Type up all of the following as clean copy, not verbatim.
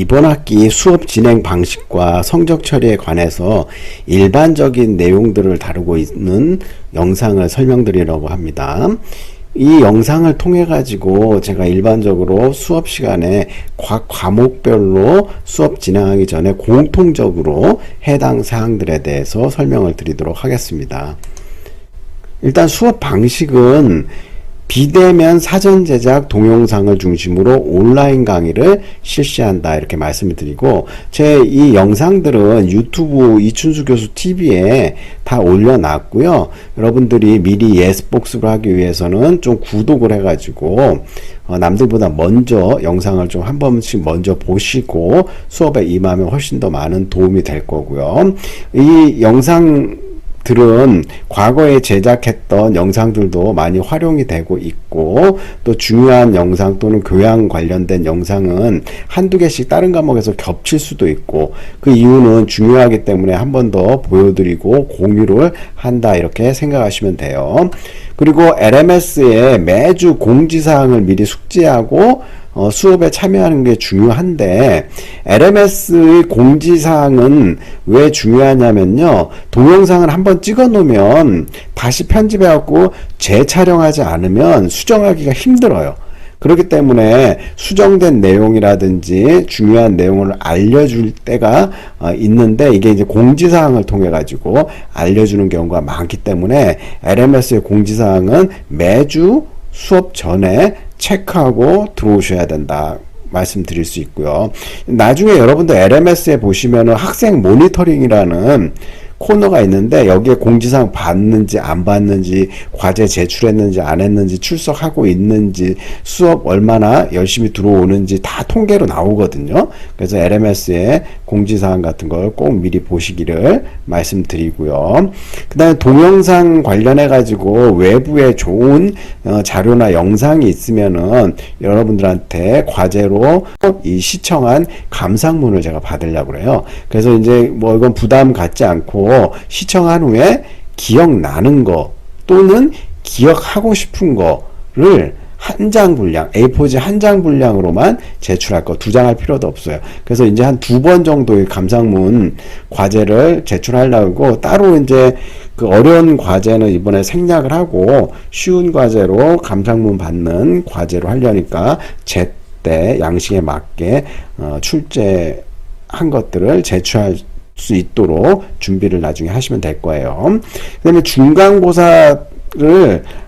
이번 학기 수업 진행 방식과 성적 처리에 관해서 일반적인 내용들을 다루고 있는 영상을 설명드리려고 합니다. 이 영상을 통해 가지고 제가 일반적으로 수업 시간에 각 과목별로 수업 진행하기 전에 공통적으로 해당 사항들에 대해서 설명을 드리도록 하겠습니다. 일단 수업 방식은 비대면 사전 제작 동영상을 중심으로 온라인 강의를 실시한다, 이렇게 말씀을 드리고, 제 이 영상들은 유튜브 이춘수 교수 TV에 다 올려놨고요. 여러분들이 미리 예습복습을 하기 위해서는 좀 구독을 해가지고 남들보다 먼저 영상을 좀 한 번씩 먼저 보시고 수업에 임하면 훨씬 더 많은 도움이 될 거고요. 이 영상 들은 과거에 제작했던 영상들도 많이 활용이 되고 있고, 또 중요한 영상 또는 교양 관련된 영상은 한두 개씩 다른 과목에서 겹칠 수도 있고, 그 이유는 중요하기 때문에 한 번 더 보여드리고 공유를 한다, 이렇게 생각하시면 돼요. 그리고 LMS에 매주 공지사항을 미리 숙지하고 수업에 참여하는 게 중요한데, LMS의 공지사항은 왜 중요하냐면요, 동영상을 한번 찍어 놓으면 다시 편집해 갖고 재촬영하지 않으면 수정하기가 힘들어요. 그렇기 때문에 수정된 내용이라든지 중요한 내용을 알려줄 때가 있는데, 이게 이제 공지사항을 통해 가지고 알려주는 경우가 많기 때문에 LMS의 공지사항은 매주 수업 전에 체크하고 들어오셔야 된다, 말씀드릴 수 있고요. 나중에 여러분들 LMS에 보시면은 학생 모니터링이라는 코너가 있는데, 여기에 공지사항 받는지 안 받는지, 과제 제출했는지 안 했는지, 출석하고 있는지, 수업 얼마나 열심히 들어오는지 다 통계로 나오거든요. 그래서 LMS에 공지사항 같은 걸 꼭 미리 보시기를 말씀드리고요. 그 다음에 동영상 관련해 가지고 외부에 좋은 자료나 영상이 있으면은 여러분들한테 과제로 이 시청한 감상문을 제가 받으려고 그래요. 그래서 이제 뭐 이건 부담 갖지 않고 시청한 후에 기억나는 거 또는 기억하고 싶은 거를 한 장 분량, A4지 한 장 분량으로만 제출할 거, 2장 할 필요도 없어요. 그래서 이제 한 2번 정도의 감상문 과제를 제출하려고, 따로 이제 그 어려운 과제는 이번에 생략을 하고 쉬운 과제로 감상문 받는 과제로 하려니까 제때 양식에 맞게 출제한 것들을 제출할 수 있도록 준비를 나중에 하시면 될 거예요. 그 다음에 중간고사를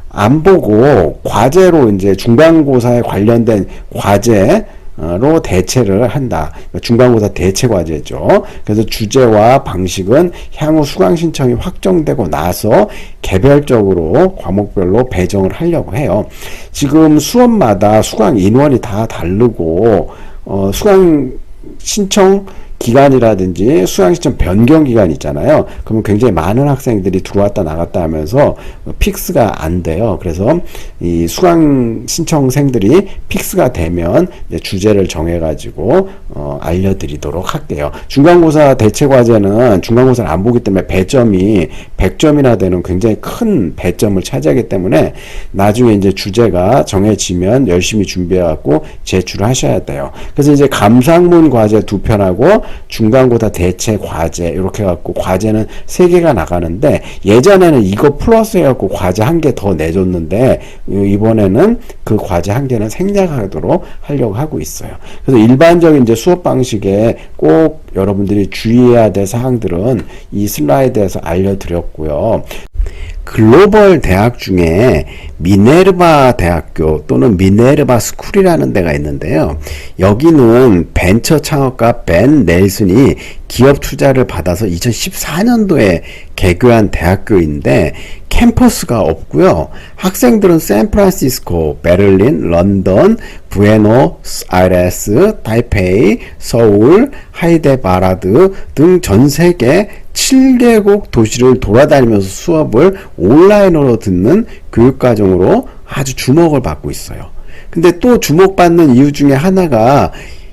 안 보고 과제로 이제 중간고사에 관련된 과제로 대체를 한다. 중간고사 대체 과제죠. 그래서 주제와 방식은 향후 수강 신청이 확정되고 나서 개별적으로 과목별로 배정을 하려고 해요. 지금 수업마다 수강 인원이 다 다르고 수강 신청 기간이라든지 수강 신청 변경 기간이 있잖아요. 그러면 굉장히 많은 학생들이 들어왔다 나갔다 하면서 픽스가 안 돼요. 그래서 이 수강 신청생들이 픽스가 되면 이제 주제를 정해 가지고 알려드리도록 할게요. 중간고사 대체 과제는 중간고사를 안 보기 때문에 배점이 100점이나 되는 굉장히 큰 배점을 차지하기 때문에 나중에 이제 주제가 정해지면 열심히 준비해 갖고 제출을 하셔야 돼요. 그래서 이제 감상문 과제 2편하고 중간고사 대체 과제, 이렇게 해갖고 과제는 3개가 나가는데, 예전에는 이거 플러스 해갖고 과제 1개 더 내줬는데 이번에는 그 과제 1개는 생략하도록 하려고 하고 있어요. 그래서 일반적인 이제 수업 방식에 꼭 여러분들이 주의해야 될 사항들은 이 슬라이드에서 알려드렸고요. 글로벌 대학 중에 미네르바 대학교 또는 미네르바 스쿨이라는 데가 있는데요. 여기는 벤처 창업가 벤 넬슨이 기업 투자를 받아서 2014년도에 개교한 대학교인데 캠퍼스가 없고요. 학생들은 샌프란시스코, 베를린, 런던, 부에노스아이레스, 타이페이, 서울, 하이데바라드 등 전 세계 7개국 도시를 돌아다니면서 수업을 온라인으로 듣는 교육과정으로 아주 주목을 받고 있어요. 근데 또 주목받는 이유 중에 하나가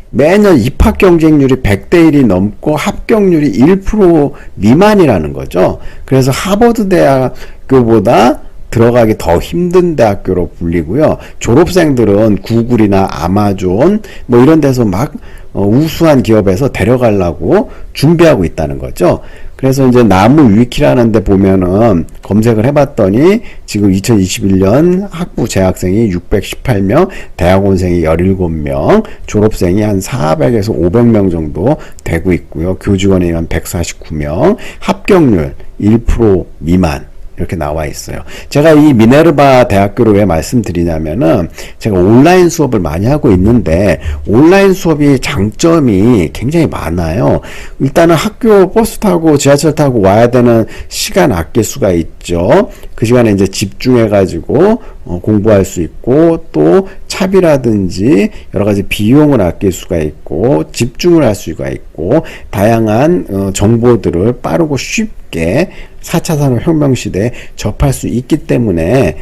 매년 입학 경쟁률이 100대 1이 넘고 합격률이 1% 미만이라는 거죠. 그래서 하버드 대학교보다 들어가기 더 힘든 대학교로 불리고요. 졸업생들은 구글이나 아마존 뭐 이런 데서 막 우수한 기업에서 데려가려고 준비하고 있다는 거죠. 그래서 이제 나무 위키라는 데 보면은 검색을 해봤더니 지금 2021년 학부 재학생이 618명, 대학원생이 17명, 졸업생이 한 400에서 500명 정도 되고 있고요. 교직원이 한 149명, 합격률 1% 미만. 이렇게 나와 있어요. 제가 이 미네르바 대학교를 왜 말씀드리냐면은 제가 온라인 수업을 많이 하고 있는데 온라인 수업이 장점이 굉장히 많아요. 일단은 학교 버스 타고 지하철 타고 와야 되는 시간 아낄 수가 있죠. 그 시간에 이제 집중해 가지고 공부할 수 있고 또 차비라든지 여러 가지 비용을 아낄 수가 있고 집중을 할 수가 있고 다양한 정보들을 빠르고 쉽게 4차 산업혁명 시대에 접할 수 있기 때문에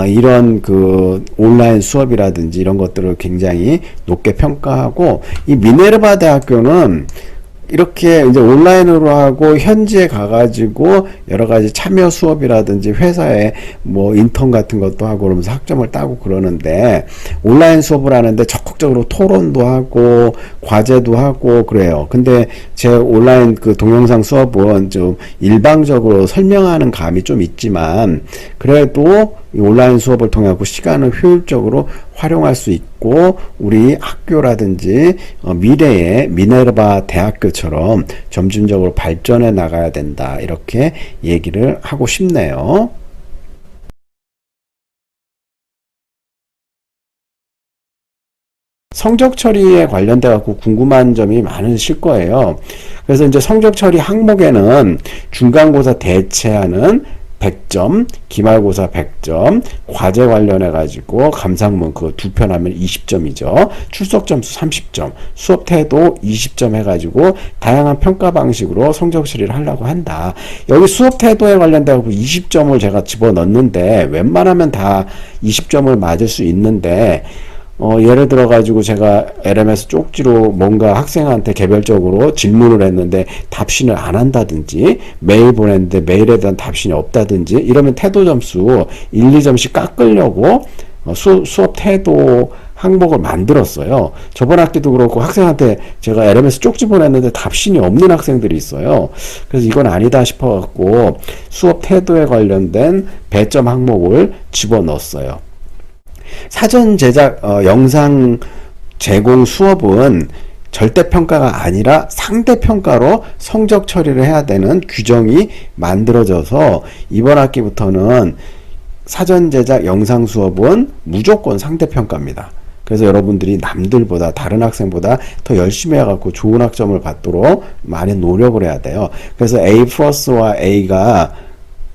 이런 그 온라인 수업이라든지 이런 것들을 굉장히 높게 평가하고 이 미네르바 대학교는 이렇게 이제 온라인으로 하고 현지에 가가지고 여러 가지 참여 수업이라든지 회사에 뭐 인턴 같은 것도 하고 그러면서 학점을 따고 그러는데 온라인 수업을 하는데 적극적으로 토론도 하고 과제도 하고 그래요. 근데 제 온라인 그 동영상 수업은 좀 일방적으로 설명하는 감이 좀 있지만 그래도 이 온라인 수업을 통해 서 시간을 효율적으로 활용할 수 있고 우리 학교라든지 미래의 미네르바 대학교처럼 점진적으로 발전해 나가야 된다 이렇게 얘기를 하고 싶네요. 성적 처리에 관련돼 갖고 궁금한 점이 많으실 거예요. 그래서 이제 성적 처리 항목에는 중간고사 대체하는 100점, 기말고사 100점, 과제 관련해 가지고 감상문 그 두 편 하면 20점이죠. 출석 점수 30점, 수업 태도 20점 해 가지고 다양한 평가 방식으로 성적 처리를 하려고 한다. 여기 수업 태도에 관련돼 갖고 20점을 제가 집어넣는데 웬만하면 다 20점을 맞을 수 있는데 예를 들어 가지고 제가 LMS 쪽지로 뭔가 학생한테 개별적으로 질문을 했는데 답신을 안 한다든지 메일 보냈는데 메일에 대한 답신이 없다든지 이러면 태도 점수 1, 2점씩 깎으려고 수업 태도 항목을 만들었어요. 저번 학기도 그렇고 학생한테 제가 LMS 쪽지 보냈는데 답신이 없는 학생들이 있어요. 그래서 이건 아니다 싶어 갖고 수업 태도에 관련된 배점 항목을 집어넣었어요. 사전 제작 영상 제공 수업은 절대평가가 아니라 상대평가로 성적 처리를 해야 되는 규정이 만들어져서 이번 학기부터는 사전 제작 영상 수업은 무조건 상대평가입니다. 그래서 여러분들이 남들보다 다른 학생보다 더 열심히 해갖고 좋은 학점을 받도록 많이 노력을 해야 돼요. 그래서 A 플러스와 A가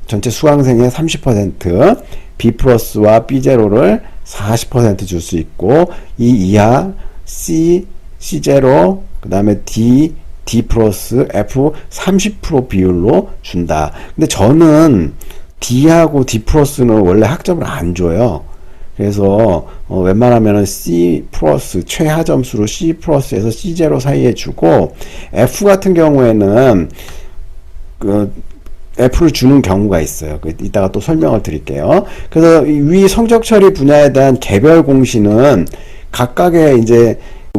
전체 수강생의 30%, B 플러스와 B 제로를 40% 줄 수 있고 이 이하 C, C 제로, 그 다음에 D, D 플러스, F 30% 비율로 준다. 근데 저는 D하고 D 플러스는 원래 학점을 안 줘요. 그래서 웬만하면은 C 플러스 최하 점수로 C 플러스에서 C 제로 사이에 주고 F 같은 경우에는 F를 주는 경우가 있어요. 이따가 또 설명을 드릴게요. 그래서 위 성적 처리 분야에 대한 개별 공시는 각각의 이제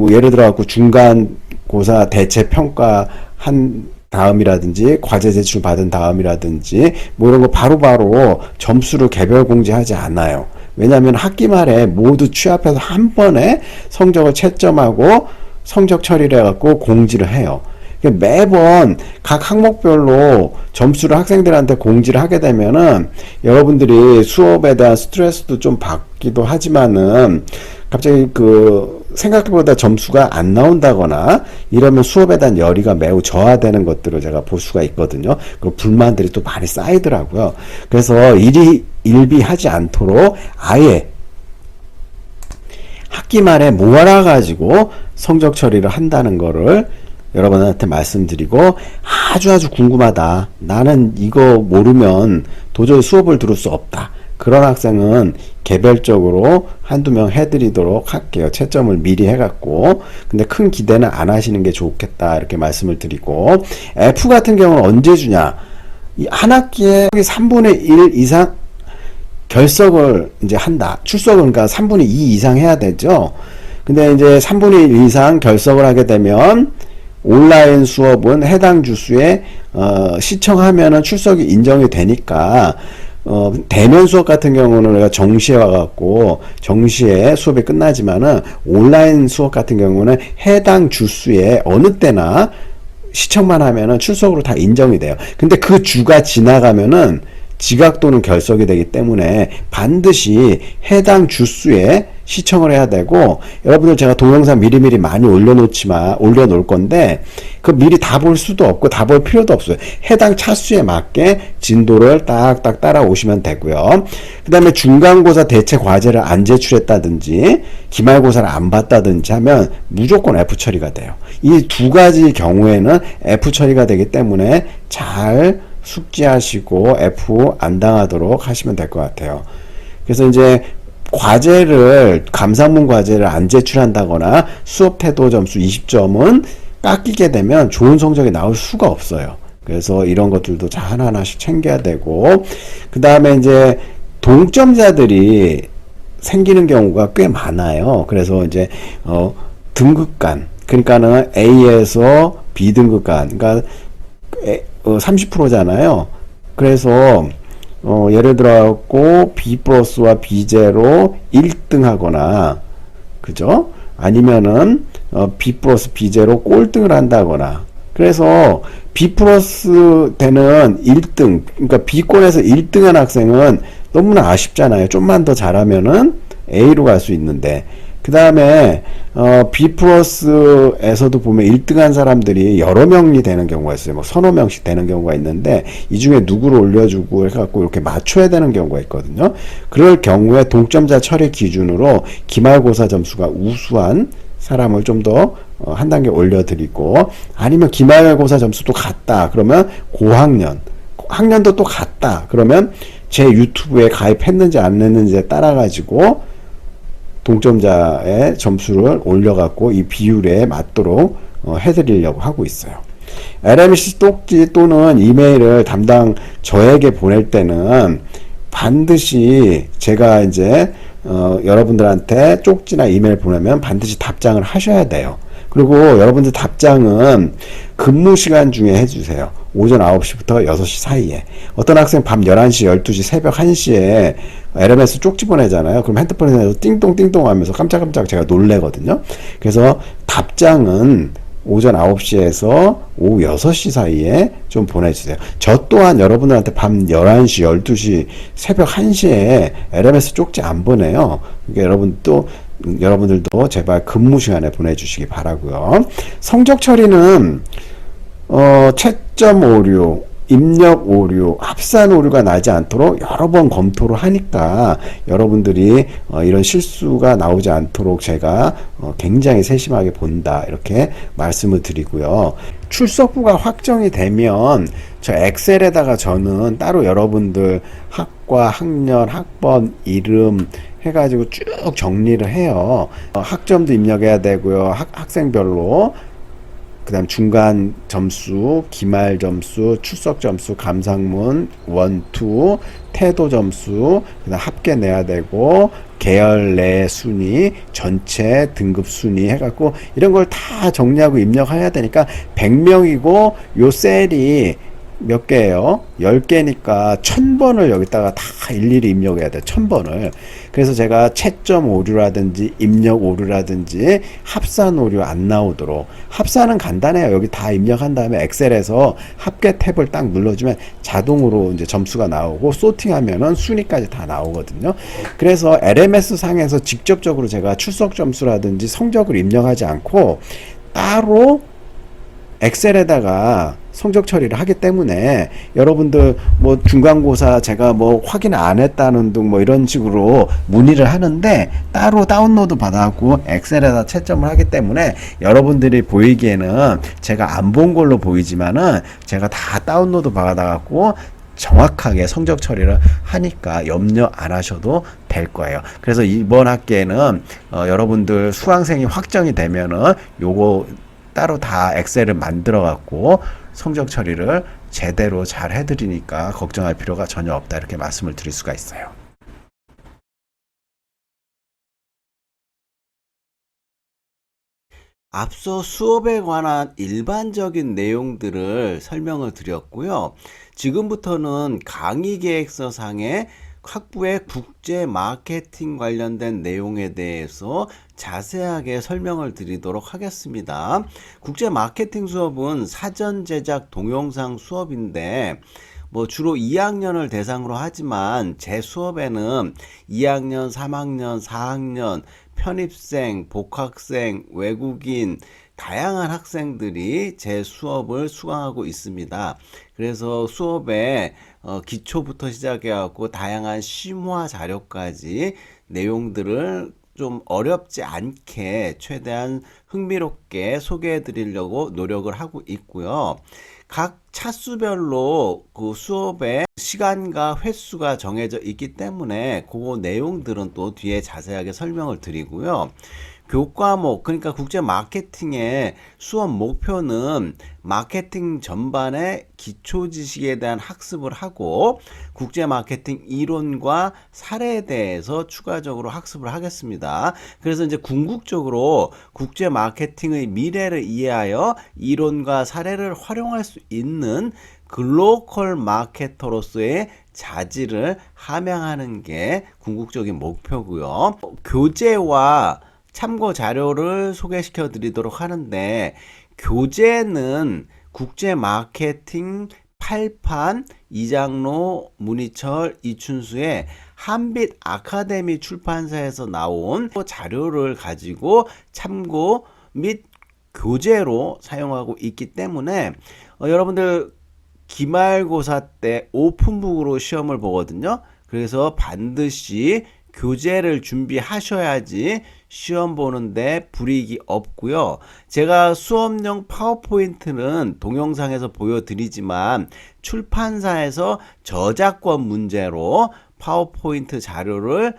예를 들어 갖고 중간고사 대체 평가 한 다음이라든지 과제 제출 받은 다음이라든지 뭐 이런 거 바로바로 점수를 개별 공지하지 않아요. 왜냐하면 학기 말에 모두 취합해서 한 번에 성적을 채점하고 성적 처리를 해갖고 공지를 해요. 매번 각 항목별로 점수를 학생들한테 공지를 하게 되면은 여러분들이 수업에 대한 스트레스도 좀 받기도 하지만은 갑자기 생각보다 점수가 안 나온다거나 이러면 수업에 대한 열의가 매우 저하되는 것들을 제가 볼 수가 있거든요. 그 불만들이 또 많이 쌓이더라고요. 그래서 일비하지 않도록 아예 학기 말에 모아가지고 성적 처리를 한다는 거를 여러분한테 말씀드리고 아주 궁금하다. 나는 이거 모르면 도저히 수업을 들을 수 없다. 그런 학생은 개별적으로 한두 명 해드리도록 할게요. 채점을 미리 해갖고. 근데 큰 기대는 안 하시는 게 좋겠다. 이렇게 말씀을 드리고. F 같은 경우는 언제 주냐? 이 한 학기에 3분의 1 이상 결석을 이제 한다. 출석은 그러니까 3분의 2 이상 해야 되죠. 근데 이제 3분의 1 이상 결석을 하게 되면 온라인 수업은 해당 주수에 시청하면은 출석이 인정이 되니까 대면 수업 같은 경우는 우리가 정시에 와갖고 정시에 수업이 끝나지만은 온라인 수업 같은 경우는 해당 주수에 어느 때나 시청만 하면은 출석으로 다 인정이 돼요. 근데 그 주가 지나가면은 지각 또는 결석이 되기 때문에 반드시 해당 주수에 시청을 해야 되고, 여러분들 제가 동영상 미리미리 많이 올려놓을 건데 그 미리 다 볼 수도 없고 다 볼 필요도 없어요. 해당 차수에 맞게 진도를 딱딱 따라오시면 되고요. 그 다음에 중간고사 대체 과제를 안 제출했다든지 기말고사를 안 봤다든지 하면 무조건 F 처리가 돼요. 이 두 가지 경우에는 F 처리가 되기 때문에 잘 숙지하시고 F 안 당하도록 하시면 될 것 같아요. 그래서 이제 감상문 과제를 안 제출한다거나 수업 태도 점수 20점은 깎이게 되면 좋은 성적이 나올 수가 없어요. 그래서 이런 것들도 하나하나씩 챙겨야 되고, 그 다음에 이제 동점자들이 생기는 경우가 꽤 많아요. 그래서 이제 등급간, 그러니까는 A에서 B 등급간, 그러니까 30%잖아요. 그래서 예를 들어갖고 B 플러스와 B0 1등 하거나, 그죠? 아니면은 B 플러스 B0 꼴등을 한다거나. 그래서 B 플러스 되는 1등, 그러니까 B권에서 1등한 학생은 너무나 아쉽잖아요. 좀만 더 잘하면은 A로 갈 수 있는데, 그 다음에 B 플러스에서도 보면 1등한 사람들이 여러 명이 되는 경우가 있어요. 뭐 서너 명씩 되는 경우가 있는데 이 중에 누구를 올려주고 해갖고 이렇게 맞춰야 되는 경우가 있거든요. 그럴 경우에 동점자 처리 기준으로 기말고사 점수가 우수한 사람을 좀 더 한 단계 올려드리고, 아니면 기말고사 점수도 같다 그러면 학년도 또 같다 그러면 제 유튜브에 가입했는지 안 했는지에 따라 가지고 동점자의 점수를 올려갖고 이 비율에 맞도록 해드리려고 하고 있어요. LMC 쪽지 또는 이메일을 담당 저에게 보낼 때는 반드시 제가 이제 여러분들한테 쪽지나 이메일 보내면 반드시 답장을 하셔야 돼요. 그리고 여러분들 답장은 근무 시간 중에 해주세요. 오전 9시부터 6시 사이에. 어떤 학생 밤 11시, 12시, 새벽 1시에 LMS 쪽지 보내잖아요. 그럼 핸드폰에서 띵동띵동 하면서 깜짝깜짝 제가 놀래거든요. 그래서 답장은 오전 9시에서 오후 6시 사이에 좀 보내주세요. 저 또한 여러분들한테 밤 11시, 12시, 새벽 1시에 LMS 쪽지 안 보내요. 그러니까 여러분들도 제발 근무 시간에 보내주시기 바라고요. 성적 처리는 채점 오류, 입력 오류, 합산 오류가 나지 않도록 여러 번 검토를 하니까 여러분들이 이런 실수가 나오지 않도록 제가 굉장히 세심하게 본다 이렇게 말씀을 드리고요. 출석부가 확정이 되면 저 엑셀에다가 저는 따로 여러분들 학과, 학년, 학번, 이름 해가지고 쭉 정리를 해요. 학점도 입력해야 되고요. 학생별로. 그 다음 중간 점수, 기말 점수, 출석 점수, 감상문, 1, 2, 태도 점수, 그 다음 합계 내야 되고, 계열 내 순위, 전체 등급 순위 해갖고, 이런 걸 다 정리하고 입력해야 되니까, 100명이고, 요 셀이 몇 개예요? 10개니까 1000번을 여기다가 다 일일이 입력해야 돼요. 1000번을. 그래서 제가 채점 오류라든지 입력 오류라든지 합산 오류 안 나오도록. 합산은 간단해요. 여기 다 입력한 다음에 엑셀에서 합계 탭을 딱 눌러주면 자동으로 이제 점수가 나오고, 소팅하면은 순위까지 다 나오거든요. 그래서 LMS 상에서 직접적으로 제가 출석 점수라든지 성적을 입력하지 않고 따로 엑셀에다가 성적 처리를 하기 때문에 여러분들 뭐 중간고사 제가 뭐 확인 안 했다는 등 뭐 이런 식으로 문의를 하는데 따로 다운로드 받아갖고 엑셀에다 채점을 하기 때문에 여러분들이 보이기에는 제가 안 본 걸로 보이지만은 제가 다 다운로드 받아갖고 정확하게 성적 처리를 하니까 염려 안 하셔도 될 거예요. 그래서 이번 학기에는 여러분들 수강생이 확정이 되면은 요거 따로 다 엑셀을 만들어 갖고 성적 처리를 제대로 잘 해드리니까 걱정할 필요가 전혀 없다 이렇게 말씀을 드릴 수가 있어요. 앞서 수업에 관한 일반적인 내용들을 설명을 드렸고요. 지금부터는 강의 계획서 상에 학부의 국제 마케팅 관련된 내용에 대해서 자세하게 설명을 드리도록 하겠습니다. 국제 마케팅 수업은 사전 제작 동영상 수업인데 주로 2학년을 대상으로 하지만 제 수업에는 2학년, 3학년, 4학년, 편입생, 복학생, 외국인, 다양한 학생들이 제 수업을 수강하고 있습니다. 그래서 수업에 기초부터 시작해 갖고 다양한 심화 자료까지 내용들을 좀 어렵지 않게 최대한 흥미롭게 소개해 드리려고 노력을 하고 있고요. 각 차수별로 그 수업의 시간과 횟수가 정해져 있기 때문에 그 내용들은 또 뒤에 자세하게 설명을 드리고요. 교과목, 그러니까 국제 마케팅의 수업 목표는 마케팅 전반의 기초 지식에 대한 학습을 하고 국제 마케팅 이론과 사례에 대해서 추가적으로 학습을 하겠습니다. 그래서 이제 궁극적으로 국제 마케팅의 미래를 이해하여 이론과 사례를 활용할 수 있는 글로컬 마케터로서의 자질을 함양하는 게 궁극적인 목표고요. 교재와 참고 자료를 소개시켜 드리도록 하는데, 교재는 국제 마케팅 8판 이장로, 문희철, 이춘수의 한빛 아카데미 출판사에서 나온 자료를 가지고 참고 및 교재로 사용하고 있기 때문에 여러분들 기말고사 때 오픈북으로 시험을 보거든요. 그래서 반드시 교재를 준비하셔야지 시험 보는데 불이익이 없고요. 제가 수업용 파워포인트는 동영상에서 보여드리지만 출판사에서 저작권 문제로 파워포인트 자료를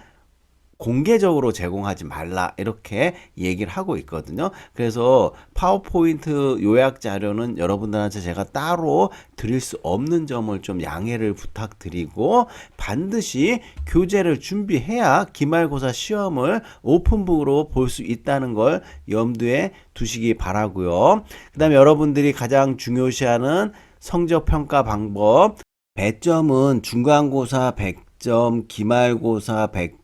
공개적으로 제공하지 말라 이렇게 얘기를 하고 있거든요. 그래서 파워포인트 요약 자료는 여러분들한테 제가 따로 드릴 수 없는 점을 좀 양해를 부탁드리고 반드시 교재를 준비해야 기말고사 시험을 오픈북으로 볼 수 있다는 걸 염두에 두시기 바라고요. 그 다음에 여러분들이 가장 중요시하는 성적평가 방법, 배점은 중간고사 100점, 기말고사 100점,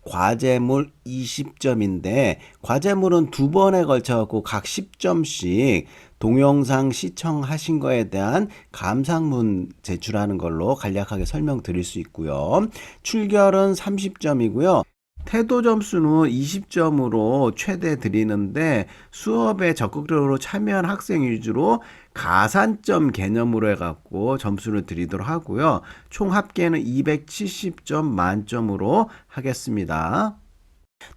과제물 20점인데 과제물은 두 번에 걸쳐 갖고 각 10점씩 동영상 시청하신 거에 대한 감상문 제출하는 걸로 간략하게 설명드릴 수 있고요. 출결은 30점이고요. 태도 점수는 20점으로 최대 드리는데 수업에 적극적으로 참여한 학생 위주로 가산점 개념으로 해갖고 점수를 드리도록 하고요. 총 합계는 270점 만점으로 하겠습니다.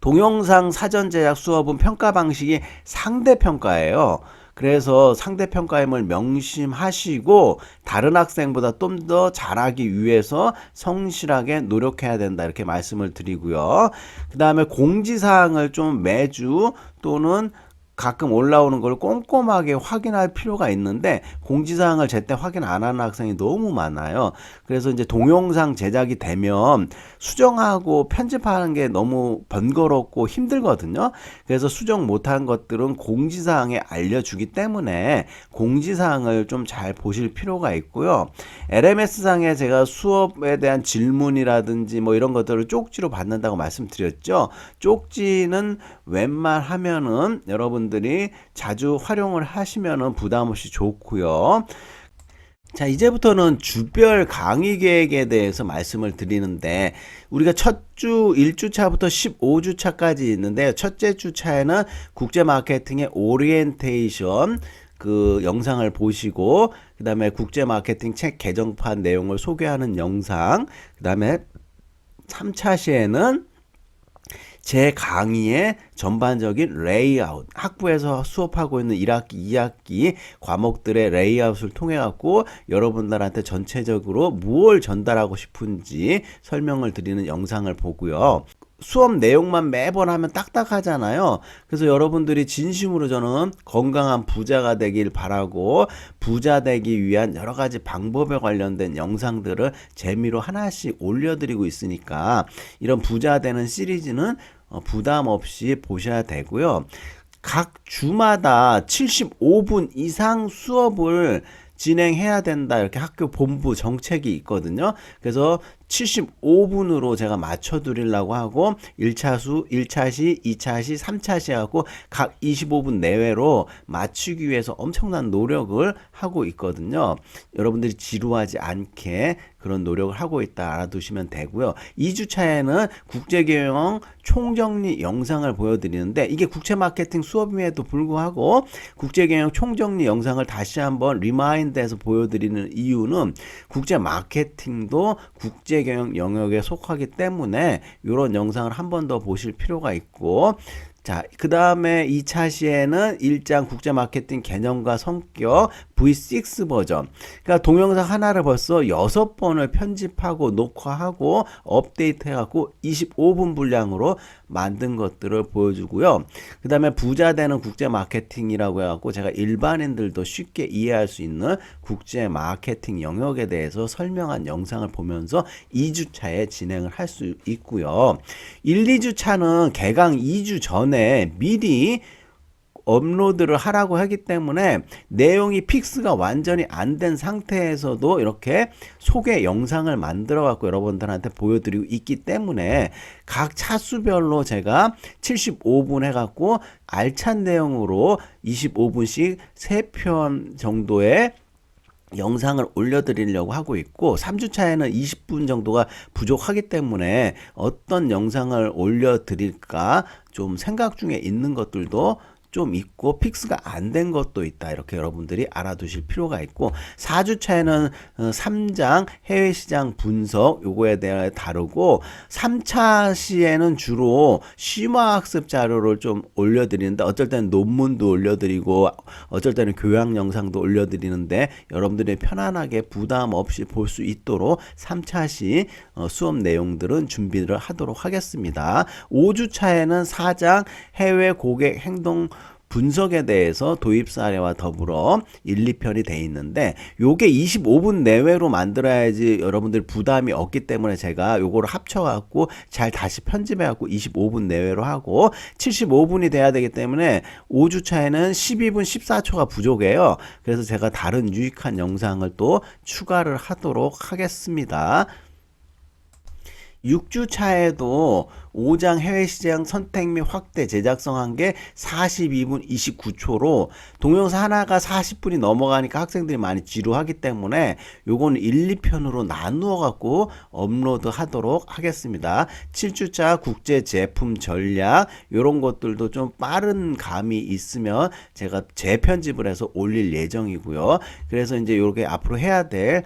동영상 사전 제작 수업은 평가 방식이 상대평가예요. 그래서 상대평가임을 명심하시고 다른 학생보다 좀 더 잘하기 위해서 성실하게 노력해야 된다 이렇게 말씀을 드리고요. 그 다음에 공지사항을 좀 매주 또는 가끔 올라오는 걸 꼼꼼하게 확인할 필요가 있는데 공지사항을 제때 확인 안 하는 학생이 너무 많아요. 그래서 이제 동영상 제작이 되면 수정하고 편집하는 게 너무 번거롭고 힘들거든요. 그래서 수정 못한 것들은 공지사항에 알려주기 때문에 공지사항을 좀 잘 보실 필요가 있고요. LMS상에 제가 수업에 대한 질문이라든지 뭐 이런 것들을 쪽지로 받는다고 말씀드렸죠. 쪽지는 웬만하면은 여러분들이 자주 활용을 하시면은 부담 없이 좋고요. 자, 이제부터는 주별 강의 계획에 대해서 말씀을 드리는데 우리가 첫 주 1주차부터 15주차까지 있는데 첫째 주차에는 국제 마케팅의 오리엔테이션 그 영상을 보시고 그 다음에 국제 마케팅 책 개정판 내용을 소개하는 영상, 그 다음에 3차 시에는 제 강의의 전반적인 레이아웃, 학부에서 수업하고 있는 1학기, 2학기 과목들의 레이아웃을 통해 갖고 여러분들한테 전체적으로 무엇을 전달하고 싶은지 설명을 드리는 영상을 보고요. 수업 내용만 매번 하면 딱딱하잖아요. 그래서 여러분들이 진심으로 저는 건강한 부자가 되길 바라고 부자 되기 위한 여러 가지 방법에 관련된 영상들을 재미로 하나씩 올려드리고 있으니까 이런 부자 되는 시리즈는 부담 없이 보셔야 되고요. 각 주마다 75분 이상 수업을 진행해야 된다. 이렇게 학교 본부 정책이 있거든요. 그래서 75분으로 제가 맞춰드리려고 하고 1차수, 1차시, 2차시, 3차시 하고 각 25분 내외로 맞추기 위해서 엄청난 노력을 하고 있거든요. 여러분들이 지루하지 않게 그런 노력을 하고 있다 알아두시면 되고요. 2주차에는 국제경영 총정리 영상을 보여드리는데 이게 국제마케팅 수업임에도 불구하고 국제경영 총정리 영상을 다시 한번 리마인드해서 보여드리는 이유는 국제마케팅도 국제경영 영역에 속하기 때문에 이런 영상을 한 번 더 보실 필요가 있고, 자, 그 다음에 2차 시에는 1장 국제마케팅 개념과 성격 V6 버전. 그러니까 동영상 하나를 벌써 6번을 편집하고 녹화하고 업데이트 해갖고 25분 분량으로 만든 것들을 보여주고요. 그 다음에 부자되는 국제마케팅이라고 해갖고 제가 일반인들도 쉽게 이해할 수 있는 국제마케팅 영역에 대해서 설명한 영상을 보면서 2주차에 진행을 할 수 있고요. 1, 2주차는 개강 2주 전에 미리 업로드를 하라고 하기 때문에 내용이 픽스가 완전히 안 된 상태에서도 이렇게 소개 영상을 만들어 갖고 여러분들한테 보여드리고 있기 때문에 각 차수별로 제가 75분 해갖고 알찬 내용으로 25분씩 3편 정도의 영상을 올려드리려고 하고 있고, 3주차에는 20분 정도가 부족하기 때문에 어떤 영상을 올려드릴까 좀 생각 중에 있는 것들도 좀 있고 픽스가 안 된 것도 있다. 이렇게 여러분들이 알아두실 필요가 있고, 4주차에는 3장 해외시장 분석 요거에 대해 다루고, 3차 시에는 주로 심화학습 자료를 좀 올려드리는데 어쩔 때는 논문도 올려드리고 어쩔 때는 교양 영상도 올려드리는데 여러분들이 편안하게 부담 없이 볼 수 있도록 3차 시 수업 내용들은 준비를 하도록 하겠습니다. 5주차에는 4장 해외 고객 행동 분석에 대해서 도입 사례와 더불어 1, 2편이 돼 있는데 요게 25분 내외로 만들어야지 여러분들 부담이 없기 때문에 제가 요거를 합쳐갖고 잘 다시 편집해갖고 25분 내외로 하고 75분이 돼야 되기 때문에 5주차에는 12분 14초가 부족해요. 그래서 제가 다른 유익한 영상을 또 추가를 하도록 하겠습니다. 6주차에도 5장 해외시장 선택 및 확대 제작성 한계 42분 29초로 동영상 하나가 40분이 넘어가니까 학생들이 많이 지루하기 때문에 요건 1, 2편으로 나누어 갖고 업로드 하도록 하겠습니다. 7주차 국제 제품 전략 요런 것들도 좀 빠른 감이 있으면 제가 재편집을 해서 올릴 예정이고요. 그래서 이제 요렇게 앞으로 해야 될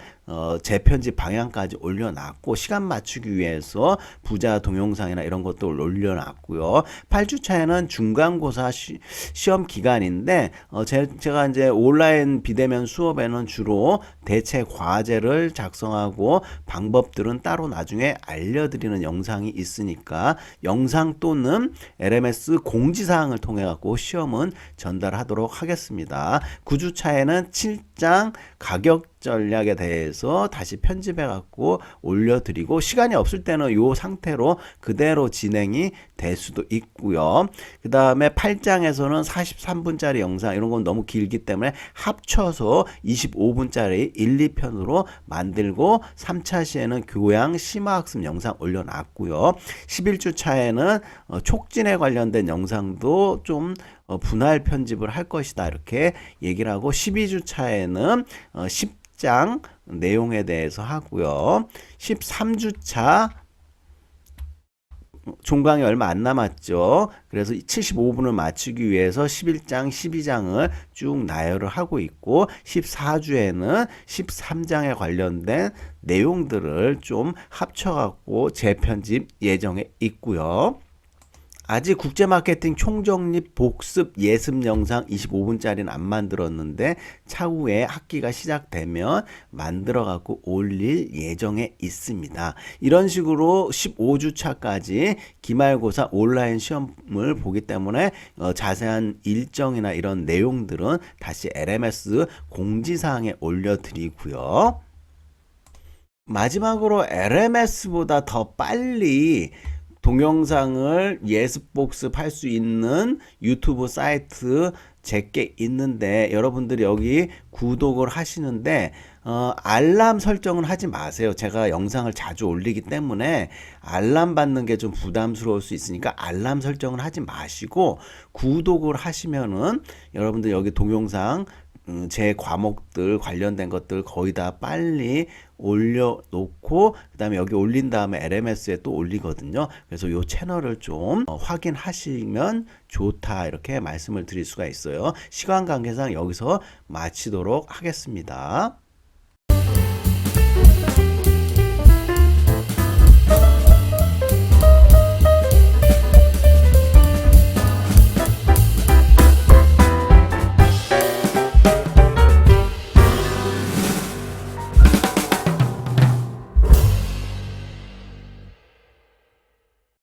재편집 방향까지 올려놨고, 시간 맞추기 위해서 부자 동영상이나 이런 것도 올려놨고요. 8주차에는 중간고사 시험 기간인데 제가 이제 온라인 비대면 수업에는 주로 대체 과제를 작성하고 방법들은 따로 나중에 알려드리는 영상이 있으니까 영상 또는 LMS 공지사항을 통해 갖고 시험은 전달하도록 하겠습니다. 9주차에는 7장 가격 전략에 대해서 다시 편집해 갖고 올려드리고, 시간이 없을 때는 이 상태로 그대로 진행이 될 수도 있고요. 그 다음에 8장에서는 43분짜리 영상 이런 건 너무 길기 때문에 합쳐서 25분짜리 1, 2편으로 만들고 3차 시에는 교양 심화학습 영상 올려놨고요. 11주 차에는 촉진에 관련된 영상도 좀 분할 편집을 할 것이다 이렇게 얘기를 하고, 12주 차에는 10장 내용에 대해서 하고요. 13주차 종강이 얼마 안 남았죠. 그래서 75분을 맞추기 위해서 11장, 12장을 쭉 나열을 하고 있고, 14주에는 13장에 관련된 내용들을 좀 합쳐갖고 재편집 예정에 있고요. 아직 국제마케팅 총정리 복습 예습 영상 25분짜리는 안 만들었는데 차후에 학기가 시작되면 만들어 갖고 올릴 예정에 있습니다. 이런 식으로 15주차까지 기말고사 온라인 시험을 보기 때문에 자세한 일정이나 이런 내용들은 다시 LMS 공지사항에 올려드리고요. 마지막으로 LMS보다 더 빨리 동영상을 예습복습할 수 있는 유튜브 사이트 제게 있는데 여러분들이 여기 구독을 하시는데 알람 설정은 하지 마세요. 제가 영상을 자주 올리기 때문에 알람 받는 게 좀 부담스러울 수 있으니까 알람 설정을 하지 마시고 구독을 하시면은 여러분들 여기 동영상 제 과목들 관련된 것들 거의 다 빨리 올려놓고 그 다음에 여기 올린 다음에 LMS에 또 올리거든요. 그래서 이 채널을 좀 확인하시면 좋다 이렇게 말씀을 드릴 수가 있어요. 시간 관계상 여기서 마치도록 하겠습니다.